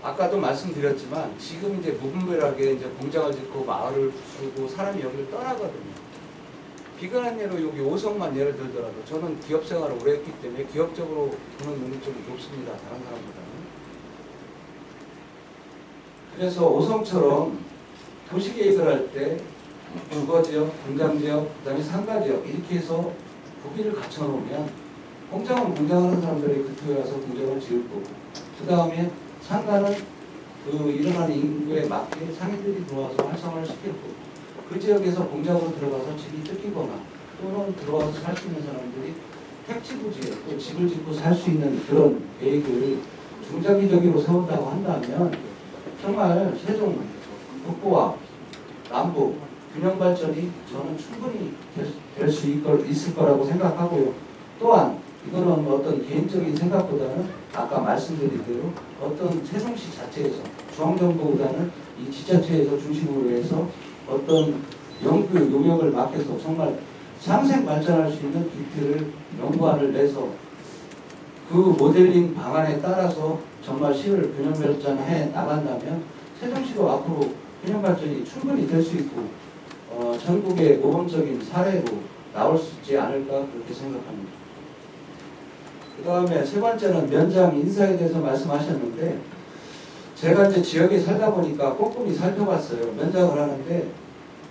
아까도 말씀드렸지만 지금 이제 무분별하게 이제 공장을 짓고 마을을 부수고 사람이 여기를 떠나거든요. 비근한 예로 여기 오성만 예를 들더라도 저는 기업 생활을 오래 했기 때문에 기업적으로 보는 눈이 좀 높습니다. 다른 사람보다는. 그래서 오성처럼 도시계획을 할 때 주거지역, 공장지역, 그 다음에 상가지역 이렇게 해서 구비를 갖춰놓으면 공장은 공장하는 사람들이 그쪽에 와서 공장을 지을 거고 그 다음에 상가는 그 일어나는 인구에 맞게 상인들이 들어와서 활성화를 시킬 거고 그 지역에서 공장으로 들어가서 집이 뜯기거나 또는 들어와서 살 수 있는 사람들이 택지부지에 또 집을 짓고 살 수 있는 그런 계획을 중장기적으로 세운다고 한다면 정말 세종 북부와 남부 균형 발전이 저는 충분히 될 수 있을 거라고 생각하고요. 또한 이거는 어떤 개인적인 생각보다는 아까 말씀드린 대로 어떤 세종시 자체에서 중앙정부보다는 이 지자체에서 중심으로 해서 어떤 연구 용역을 맡겨서 정말 상생 발전할 수 있는 기틀을 연구안을 내서 그 모델링 방안에 따라서 정말 시를 균형 발전해 나간다면 세종시도 앞으로 균형 발전이 충분히 될 수 있고 전국의 모범적인 사례로 나올 수 있지 않을까 그렇게 생각합니다. 그 다음에 세 번째는 면장 인사에 대해서 말씀하셨는데 제가 이제 지역에 살다 보니까 꼼꼼히 살펴봤어요. 면장을 하는데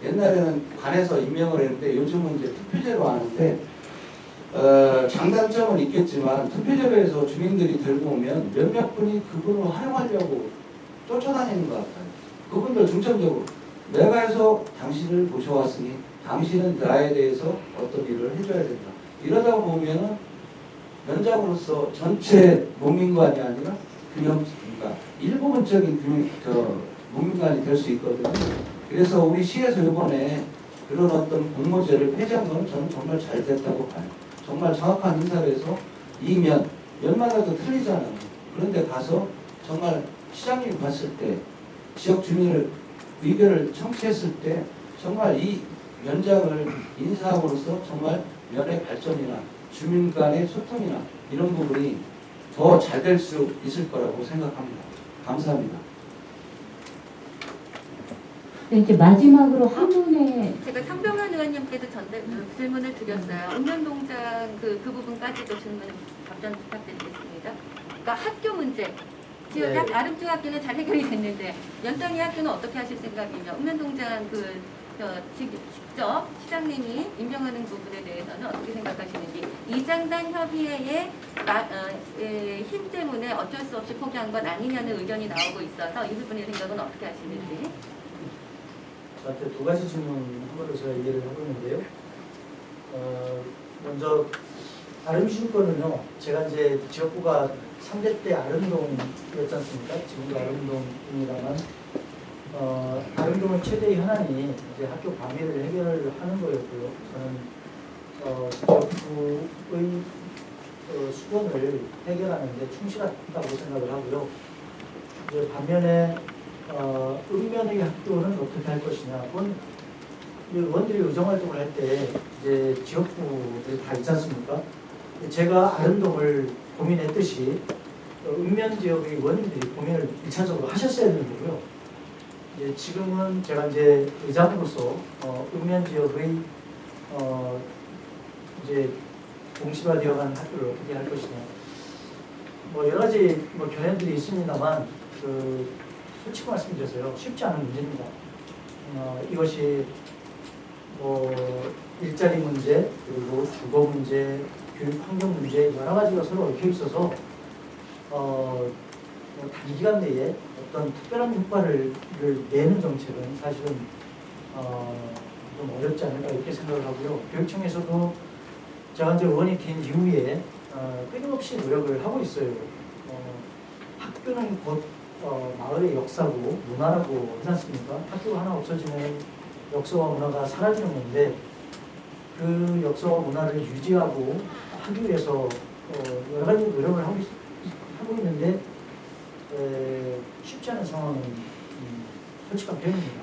옛날에는 관에서 임명을 했는데 요즘은 이제 투표제로 하는데 장단점은 있겠지만 투표제로에서 주민들이 들고 오면 몇몇 분이 그분을 활용하려고 쫓아다니는 것 같아요. 그분들 중점적으로 내가 해서 당신을 모셔왔으니 당신은 나에 대해서 어떤 일을 해줘야 된다. 이러다 보면은 면장으로서 전체 문민관이 아니라 균형, 그러니까 일부분적인 문민관이 될 수 있거든요. 그래서 우리 시에서 이번에 그런 어떤 공모제를 폐지한 건 저는 정말 잘 됐다고 봐요. 정말 정확한 인사를 해서 이면 연마다도 틀리잖아요. 그런데 가서 정말 시장님이 봤을 때 지역 주민을 의견을 청취했을 때 정말 이 면장을 인사함으로써 정말 면의 발전이나 주민 간의 소통이나 이런 부분이 더 잘 될 수 있을 거라고 생각합니다. 감사합니다. 네, 이제 마지막으로 한 분의 제가 상병환 의원님께도 질문을 드렸어요. 읍면동장 그 부분까지도 답변 부탁드리겠습니다. 그러니까 학교 문제. 지금 네. 아름중학교는 잘 해결이 됐는데 연정이 학교는 어떻게 하실 생각이며 읍면동장 직접 시장님이 임명하는 부분에 대해서는 어떻게 생각하시는지 이장단 협의회의 힘 때문에 어쩔 수 없이 포기한 건 아니냐는 의견이 나오고 있어서 이 부분의 생각은 어떻게 하시는지. 저한테 두 가지 질문 한 거를 제가 이해를 하고 있는데요. 먼저 아름신권은요, 제가 이제 지역구가 3대 때 아름동이었지 않습니까? 지금도 아름동입니다만, 아름동은 최대의 현안이 이제 학교 방해를 해결하는 거였고요. 저는 지역구의 수건을 해결하는 데 충실했다고 생각을 하고요. 이제 반면에 읍면의 학교는 어떻게 할 것이냐. 의원들이 의정활동을 할 때 이제 지역구들이 다 있지 않습니까? 제가 아름동을 고민했듯이 읍면 지역의 의원님들이 고민을 1차적으로 하셨어야 되는 거고요. 이제 지금은 제가 이제 의장으로서 읍면 지역의 이제 공시화되어가는 학교를 어떻게 할 것이냐. 뭐 여러 가지 견해들이 있습니다만 솔직히 말씀드려서요, 쉽지 않은 문제입니다. 이것이 일자리 문제, 그리고 주거 문제, 교육 환경 문제 여러 가지가 서로 얽혀 있어서 단기간 내에 어떤 특별한 효과를 내는 정책은 사실은 좀 어렵지 않을까 이렇게 생각을 하고요. 교육청에서도 제가 이제 의원이 된 이후에 끊임없이 노력을 하고 있어요. 학교는 곧 마을의 역사고 문화라고 하지 않습니까? 학교가 하나 없어지면 역사와 문화가 사라지는 건데 그 역사와 문화를 유지하고 하기 위해서 여러 가지 노력을 하고 있는데 쉽지 않은 상황은 솔직한 표현입니다.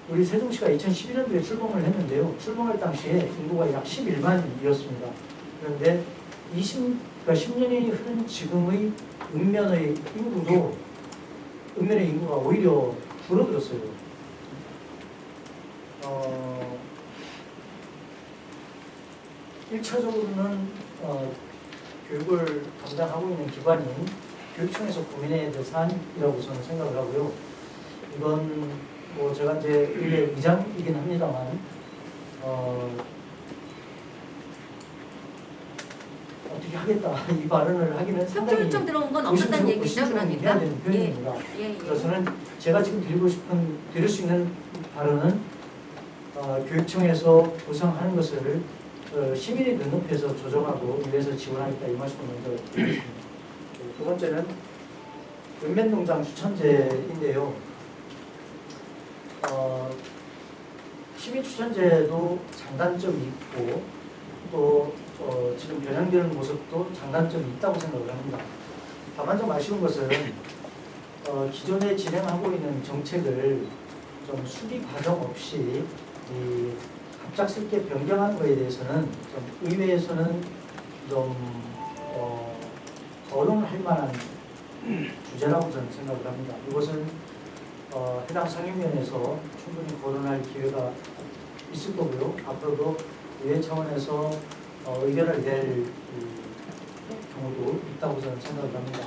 우리 세종시가 2011년도에 출범을 했는데요. 출범할 당시에 인구가 약 11만이었습니다. 그런데 10년이 흐른 지금의 읍면의 인구가 오히려 줄어들었어요. 일차적으로는 교육을 담당하고 있는 기관인 교육청에서 고민해야 될 사안이라고 저는 생각을 하고요. 이건 제가 이제 의회 의장이긴 합니다만 어떻게 하겠다 이 발언을 하기는 상당히 협조요청 들어온 건 없었다는 얘기죠, 그러니까. 표현입니다. 예. 그래서 저는 제가 지금 드릴 수 있는 발언은 교육청에서 구성하는 것을 시민의 눈높이에서 조정하고 위에서 지원하겠다 이 말씀을 먼저 드리겠습니다. 두 번째는 읍면동장 추천제인데요. 시민 추천제도 장단점이 있고 또 지금 변형되는 모습도 장단점이 있다고 생각을 합니다. 다만 좀 아쉬운 것은 기존에 진행하고 있는 정책을 좀 수리 과정 없이 갑작스럽게 변경한 것에 대해서는 좀 의회에서는 좀 거론할 만한 주제라고 저는 생각을 합니다. 이것은 해당 상임위원회에서 충분히 거론할 기회가 있을 거고요. 앞으로도 의회 차원에서 의견을 낼 경우도 있다고 저는 생각을 합니다.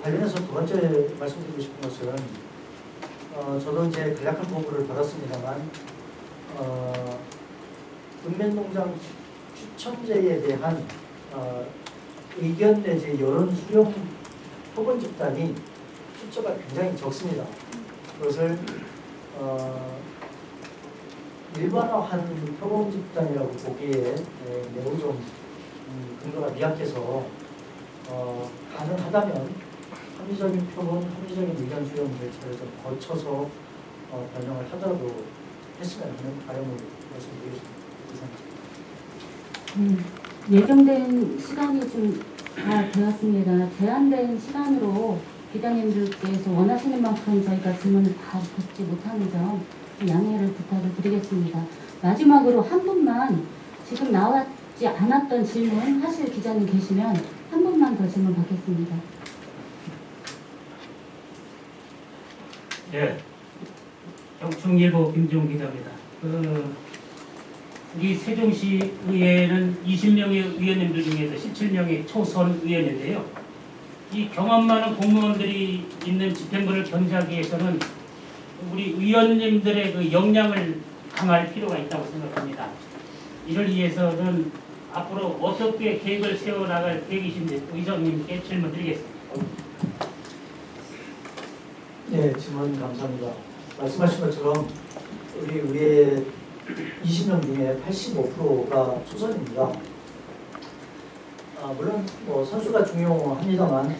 관련해서 두 번째 말씀드리고 싶은 것은 저도 이제 간략한 보고를 받았습니다만 읍면동장 추천제에 대한 의견 내지 여론 수렴 표본 집단이 숫자가 굉장히 적습니다. 그것을 일반화한 표본 집단이라고 보기에 매우 좀 근거가 미약해서 가능하다면 합리적인 표본, 합리적인 의견 수렴 절차를 좀 거쳐서 변경을 하더라도 했으면 하는 바람을 말씀드리겠습니다. 이상. 예정된 시간이 좀 다 되었습니다. 제한된 시간으로 기자님들께서 원하시는 만큼 저희가 질문을 다 듣지 못하는 점 양해를 부탁을 드리겠습니다. 마지막으로 한 분만 지금 나왔지 않았던 질문 하실 기자님 계시면 한 분만 더 질문 받겠습니다. 네, 경충일보 김종 기자입니다. 우리 세종시 의회는 20명의 의원님들 중에서 17명이 초선 의원인데요. 이 경험 많은 공무원들이 있는 집행부를 견제하기 위해서는 우리 의원님들의 그 역량을 강화할 필요가 있다고 생각합니다. 이를 위해서는 앞으로 어떻게 계획을 세워나갈 계획이신지 의장님께 질문드리겠습니다. 네, 질문 감사합니다. 말씀하신 것처럼 우리 의회 20명 중에 85%가 초선입니다. 물론 뭐 선수가 중요합니다만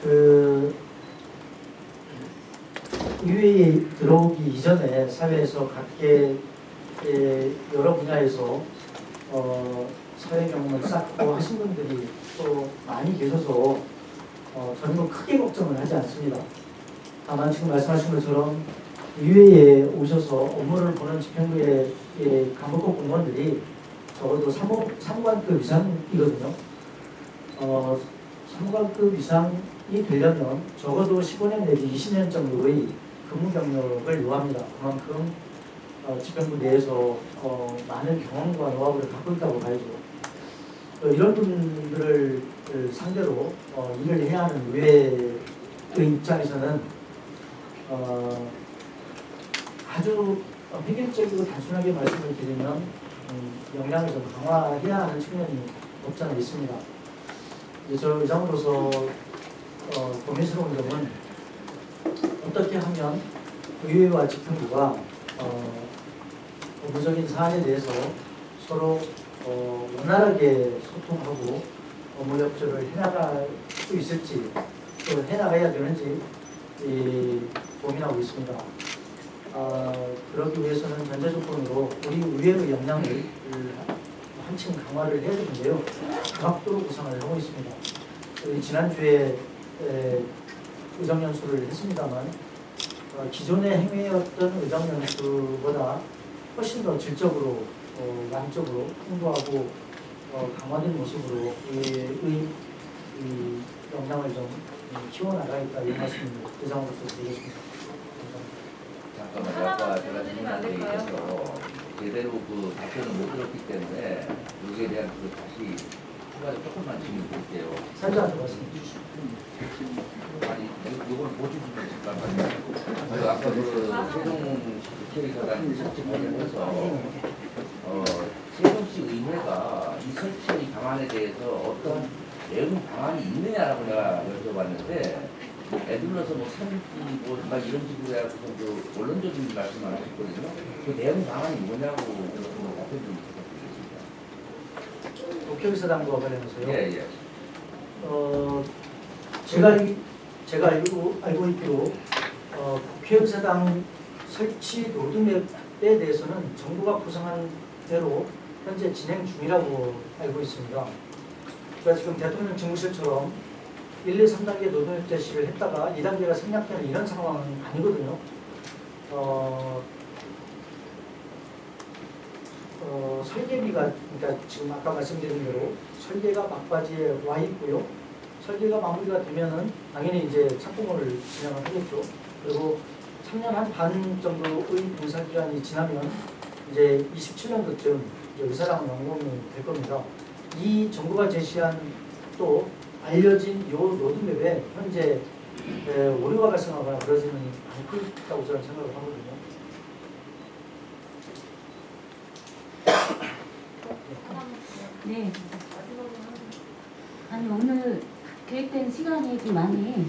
그 의회에 들어오기 이전에 사회에서 각계 여러 분야에서 사회 경험을 쌓고 하신 분들이 또 많이 계셔서 저는 뭐 크게 걱정을 하지 않습니다. 다만 지금 말씀하신 것처럼 의회에 오셔서 업무를 보는 집행부의 간부급 공무원들이 적어도 사무관급 이상이거든요. 사무관급 이상이 되려면 적어도 15년 내지 20년 정도의 근무 경력을 요합니다. 그만큼 집행부 내에서 많은 경험과 노하우를 갖고 있다고 봐야죠. 이런 분들을 상대로 일을 해야 하는 의회의 입장에서는 아주 획일적이고 단순하게 말씀을 드리면 역량을 좀 강화해야 하는 측면이 없지 않아 있습니다. 저 의장으로서 고민스러운 점은 어떻게 하면 의회와 집행부가 업무적인 사안에 대해서 서로 원활하게 소통하고 업무 협조를 해나갈 수 있을지 또 해나가야 되는지 고민하고 있습니다. 그러기 위해서는 전제 조건으로 우리 의회의 역량을 한층 강화를 해야 되는데요. 각도로 구상을 하고 있습니다. 지난주에 의정연수를 했습니다만 기존에 행해왔던 의정연수보다 훨씬 더 질적으로 양적으로 풍부하고 강화된 모습으로 의회의 역량을 좀 키워나가겠다 이 말씀을 의장으로서 드리겠습니다. 잠깐만, 아까 제가 질문한 데 있어서 제대로 그 답변을 못 들었기 때문에 여기에 대한 다시 추가로 조금만 질문 드릴게요. 살짝 말씀해 주시죠. 아니, 이걸 보충 좀 잠깐만요. 아까 그 세종 국회의사당 설치 관련해서 세종시 의회가 이 설치 방안에 대해서 어떤 내용 방안이 있느냐라고 내가 여쭤봤는데 애들러서 뭐 산기 막 이런 식으로 해서 그 원론적인 말씀만 하셨거든요. 그 내용 방안이 뭐냐고 답변 좀 부탁드리겠습니다. 국회의사당과 관련해서요. 예. 제가 알고 있기로 국회의사당 설치 로드맵에 대해서는 정부가 구성한 대로 현재 진행 중이라고 알고 있습니다. 그러니까 지금 대통령 집무실처럼 1, 2, 3단계 로드맵 제시를 했다가 2단계가 생략되는 이런 상황은 아니거든요. 설계비가 그러니까 지금 아까 말씀드린 대로 설계가 막바지에 와 있고요. 설계가 마무리가 되면은 당연히 이제 착공을 진행을 하겠죠. 그리고 3년 한 반 정도의 공사 기간이 지나면 이제 27년도쯤 의사당 완공이 될 겁니다. 이 정부가 제시한 또 알려진 이 로드맵에 현재 오류가 발생하거나 그러지는 않고 있다고 저는 생각을 하거든요. 네. 아니 오늘 계획된 시간이 좀 많이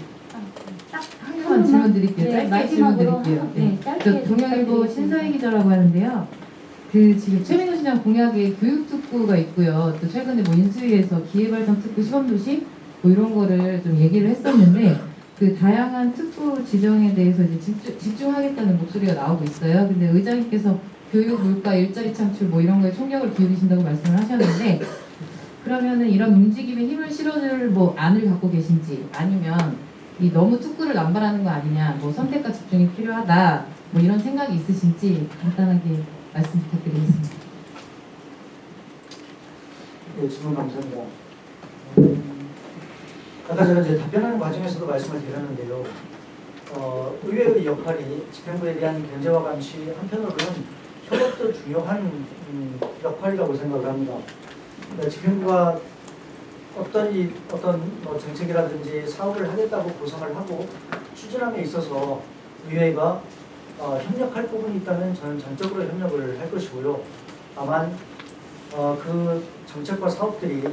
한 번만 질문 드릴게요. 네, 짧게 질문 마지막으로 드릴게요. 네, 짧게 저 동양일보 신서희 기자라고 하는데요. 그 지금 최민호 시장 공약에 교육특구가 있고요. 또 최근에 뭐 인수위에서 기회발전 특구 시범도시 뭐 이런 거를 좀 얘기를 했었는데 그 다양한 특구 지정에 대해서 이제 집중하겠다는 목소리가 나오고 있어요. 근데 의장님께서 교육, 물가, 일자리 창출 뭐 이런 거에 총력을 기울이신다고 말씀을 하셨는데 그러면은 이런 움직임에 힘을 실어줄 뭐 안을 갖고 계신지 아니면 이 너무 특구를 남발하는 거 아니냐, 뭐 선택과 집중이 필요하다, 뭐 이런 생각이 있으신지 간단하게 말씀 부탁드리겠습니다. 네, 질문 감사합니다. 아까 제가 이제 답변하는 과정에서도 말씀을 드렸는데요. 의회의 역할이 집행부에 대한 견제와 감시, 한편으로는 협업도 중요한 역할이라고 생각을 합니다. 집행부가 어떤 뭐 정책이라든지 사업을 하겠다고 구성을 하고 추진함에 있어서 의회가 협력할 부분이 있다면 저는 전적으로 협력을 할 것이고요. 다만 그 정책과 사업들이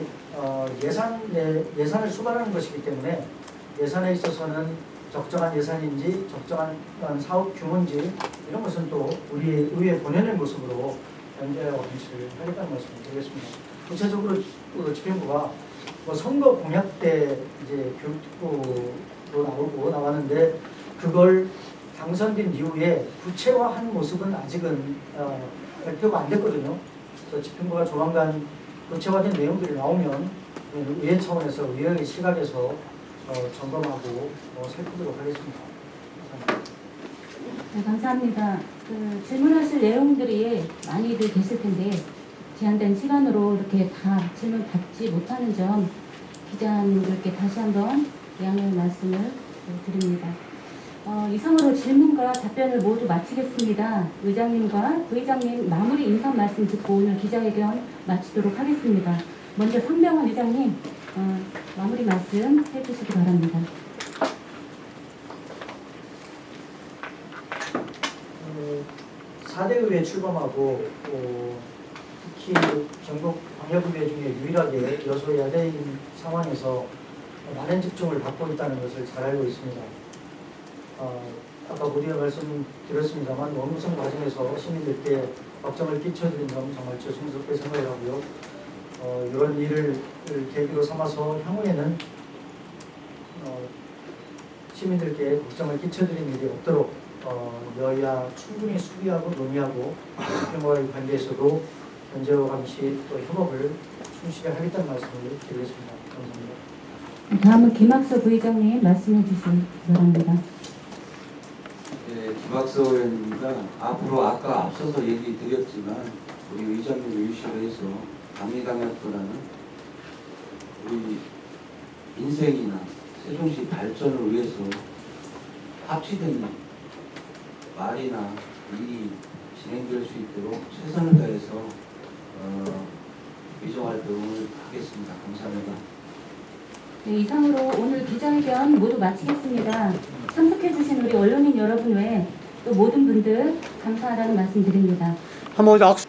예산을 수반하는 것이기 때문에 예산에 있어서는 적정한 예산인지 적정한 사업 규모인지 이런 것은 또 우리 의회 본연의 모습으로 견제와 감시를 하겠다는 말씀을 드리겠습니다. 구체적으로 집행부가 뭐 선거 공약 때 이제 교육특구로 나왔는데 그걸 당선된 이후에 구체화한 모습은 아직은 발표가 안 됐거든요. 그래서 집행부가 조만간 구체화된 내용들이 나오면 의회 차원에서 의회의 시각에서 점검하고 살피도록 하겠습니다. 감사합니다. 네, 감사합니다. 그 질문하실 내용들이 많이들 계실 텐데 제한된 시간으로 이렇게 다 질문 받지 못하는 점 기자님들께 다시 한번 양해 말씀을 드립니다. 이상으로 질문과 답변을 모두 마치겠습니다. 의장님과 부의장님 마무리 인사 말씀 듣고 오늘 기자회견 마치도록 하겠습니다. 먼저 성병원 의장님 마무리 말씀 해주시기 바랍니다. 4대 의회 출범하고 특히 전국 광역의회 중에 유일하게 여소야대인 상황에서 많은 집중을 받고 있다는 것을 잘 알고 있습니다. 아까 모두에 말씀드렸습니다만 원구성 과정에서 시민들께 걱정을 끼쳐드린 점 정말 죄송스럽게 생각을 하고요. 이런 일을 계기로 삼아서 향후에는 시민들께 걱정을 끼쳐드린 일이 없도록 여야 충분히 수비하고 논의하고 집행과의 관계에서도 견제와 감시 또 협업을 충실히 하겠다는 말씀을 드리겠습니다. 감사합니다. 다음은 김학서 부의장님 말씀해 주시기 바랍니다. 네, 김학서 의원입니다. 앞으로 아까 앞서서 얘기 드렸지만 우리 의장님 유시를 해서 강의당학교라는 우리 인생이나 세종시 발전을 위해서 합치된 말이나 일이 진행될 수 있도록 최선을 다해서 위정활동을 하겠습니다. 감사합니다. 네, 이상으로 오늘 기자회견 모두 마치겠습니다. 참석해주신 우리 언론인 여러분 외에 또 모든 분들 감사하다는 말씀 드립니다. 한번 악수.